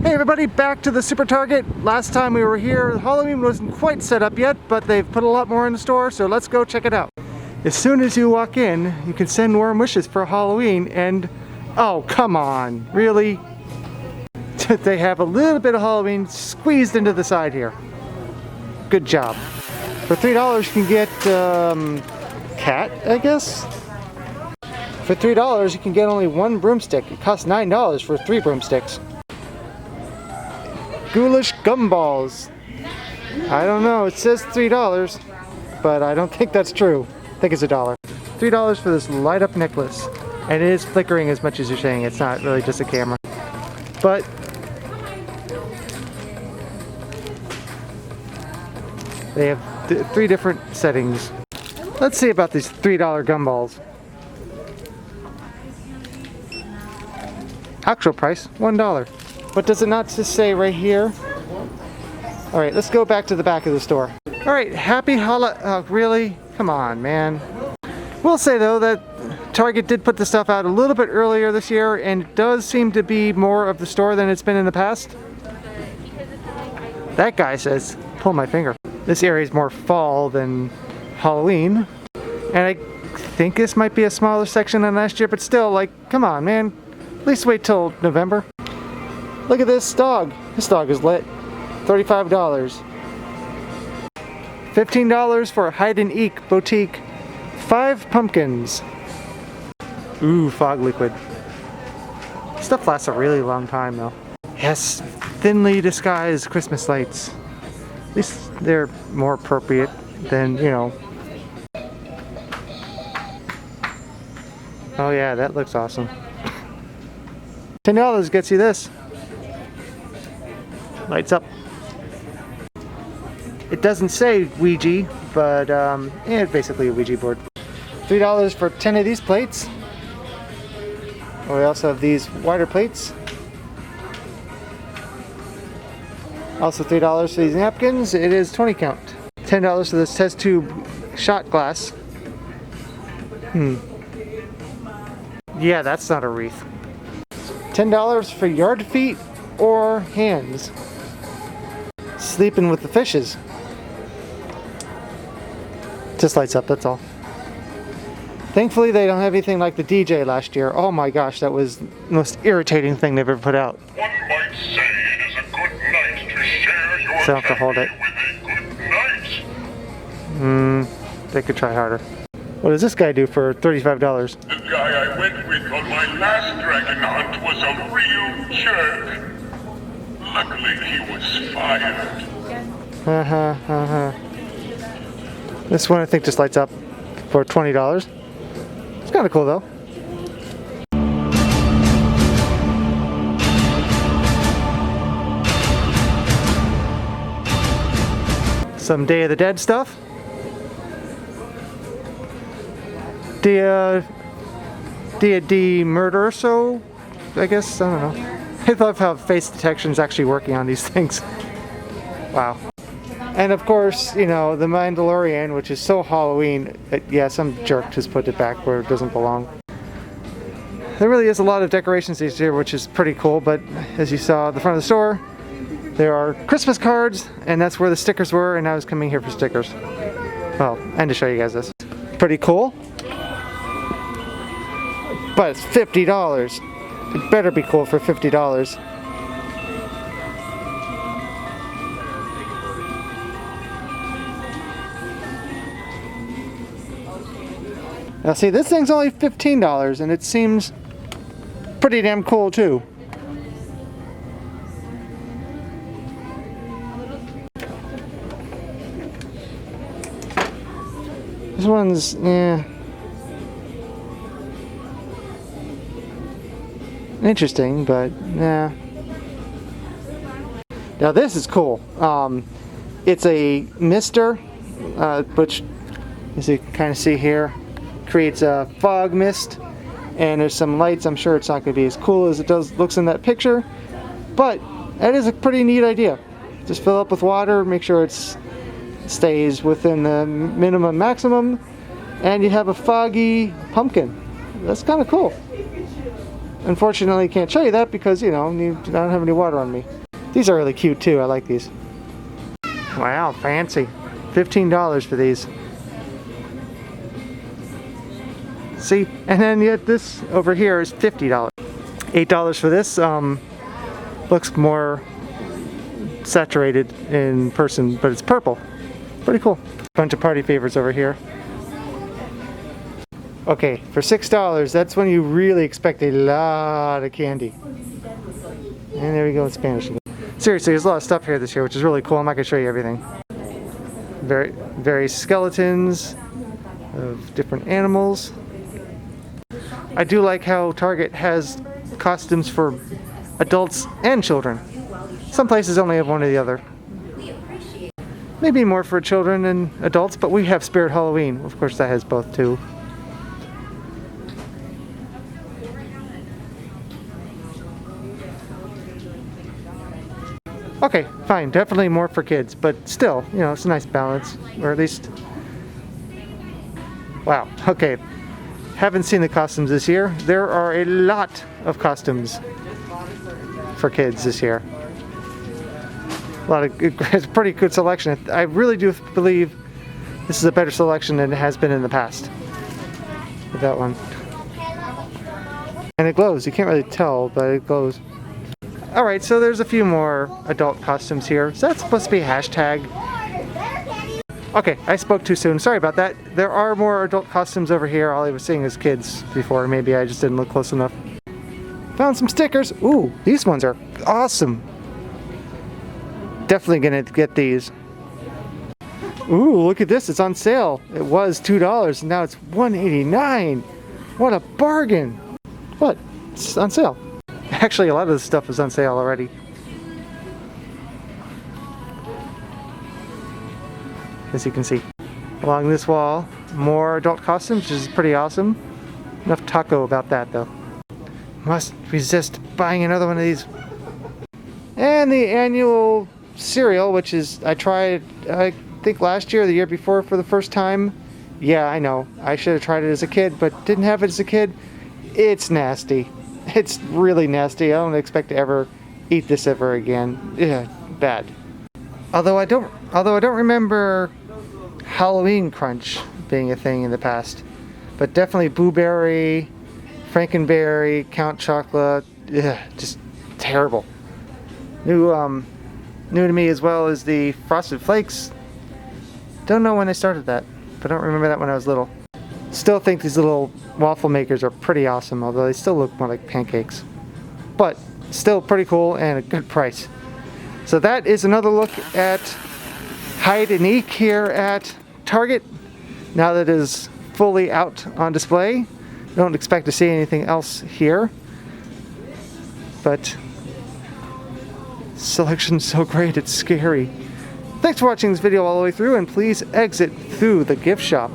Hey everybody, back to the Super Target. Last time we were here, Halloween wasn't quite set up yet, but they've put a lot more in the store, so let's go check it out. As soon as you walk in, you can send warm wishes for Halloween, and oh, come on, really? They have a little bit of Halloween squeezed into the side here. Good job. For $3 you can get cat, I guess? For $3 you can get only one broomstick. It costs $9 for 3 broomsticks. Ghoulish gumballs. I don't know, it says $3, but I don't think that's true. I think it's $1. $3 for this light up necklace. And it is flickering as much as you're saying, it's not really just a camera. But they have 3 different settings. Let's see about these $3 gumballs. Actual price, $1. But does it not just say right here? Alright, let's go back to the back of the store. Alright, happy oh, really? Come on, man. We'll say though that Target did put the stuff out a little bit earlier this year, and it does seem to be more of the store than it's been in the past. That guy says, pull my finger. This area is more fall than Halloween. And I think this might be a smaller section than last year, but still, like, come on, man. At least wait till November. Look at this dog. This dog is lit. $35. $15 for HYDE and EEK Boutique. 5 pumpkins. Ooh, fog liquid. Stuff lasts a really long time though. Yes, thinly disguised Christmas lights. At least they're more appropriate than, you know. Oh yeah, that looks awesome. $10 gets you this. Lights up. It doesn't say Ouija, but yeah, it's basically a Ouija board. $3 for 10 of these plates. We also have these wider plates. Also $3 for these napkins. It is 20 count. $10 for this test tube shot glass. Yeah, that's not a wreath. $10 for yard feet or hands. Sleeping with the fishes. Just lights up, that's all. Thankfully they don't have anything like the DJ last year. Oh my gosh, that was the most irritating thing they've ever put out. One might say it is a good night to share your So I have to hold it. with a good night. They could try harder. What does this guy do for $35? The guy I went with on my last dragon hunt was a real jerk. Luckily he was fired. This one I think just lights up for $20. It's kind of cool though. Some Day of the Dead stuff. D murder, so I guess, I don't know. I love how face detection is actually working on these things. Wow. And of course, you know, the Mandalorian, which is so Halloween. Yeah, some jerk just put it back where it doesn't belong. There really is a lot of decorations this year, which is pretty cool, but as you saw at the front of the store, there are Christmas cards, and that's where the stickers were, and I was coming here for stickers. Well, and to show you guys this. Pretty cool. But it's $50. It better be cool for $50. Now see, this thing's only $15 and it seems pretty damn cool too. This one's, yeah. Interesting, but nah. Now this is cool. It's a mister, which, as you can kind of see here, creates a fog mist, and there's some lights. I'm sure it's not going to be as cool as it looks in that picture, but that is a pretty neat idea. Just fill up with water, make sure it stays within the minimum maximum, and you have a foggy pumpkin. That's kind of cool. unfortunately can't show you that because, you know, I don't have any water on me. These are really cute too. I like these. Wow, fancy. $15 for these. See, and then yet this over here is $50. $8 for this. Looks more saturated in person, but it's purple. Pretty cool. Bunch of party favors over here. Okay, for $6, that's when you really expect a lot of candy. And there we go in Spanish again. Seriously, there's a lot of stuff here this year, which is really cool. I'm not going to show you everything. Various skeletons of different animals. I do like how Target has costumes for adults and children. Some places only have one or the other. Maybe more for children and adults, but we have Spirit Halloween. Of course, that has both too. Okay, fine. Definitely more for kids, but still, you know, it's a nice balance, or at least... Wow, okay. Haven't seen the costumes this year. There are a lot of costumes for kids this year. It's a pretty good selection. I really do believe this is a better selection than it has been in the past. With that one. And it glows. You can't really tell, but it glows. Alright, so there's a few more adult costumes here. So that's supposed to be a hashtag. Okay, I spoke too soon. Sorry about that. There are more adult costumes over here. All I was seeing is kids before. Maybe I just didn't look close enough. Found some stickers. Ooh, these ones are awesome. Definitely gonna get these. Ooh, look at this. It's on sale. It was $2 and now it's $1.89. What a bargain. What? It's on sale. Actually, a lot of this stuff is on sale already. As you can see. Along this wall, more adult costumes, which is pretty awesome. Enough taco about that, though. Must resist buying another one of these. And the annual cereal, which is, I tried, I think last year or the year before for the first time. Yeah, I know. I should have tried it as a kid, but didn't have it as a kid. It's nasty. It's really nasty. I don't expect to ever eat this ever again. Yeah, bad. Although I don't remember Halloween Crunch being a thing in the past. But definitely Blueberry, Frankenberry, Count Chocolate. Ugh, just terrible. New to me as well is the Frosted Flakes. Don't know when I started that, but I don't remember that when I was little. Still think these little waffle makers are pretty awesome, although they still look more like pancakes. But still pretty cool and a good price. So that is another look at HYDE and EEK here at Target. Now that it is fully out on display, don't expect to see anything else here. But selection's so great, it's scary. Thanks for watching this video all the way through, and please exit through the gift shop.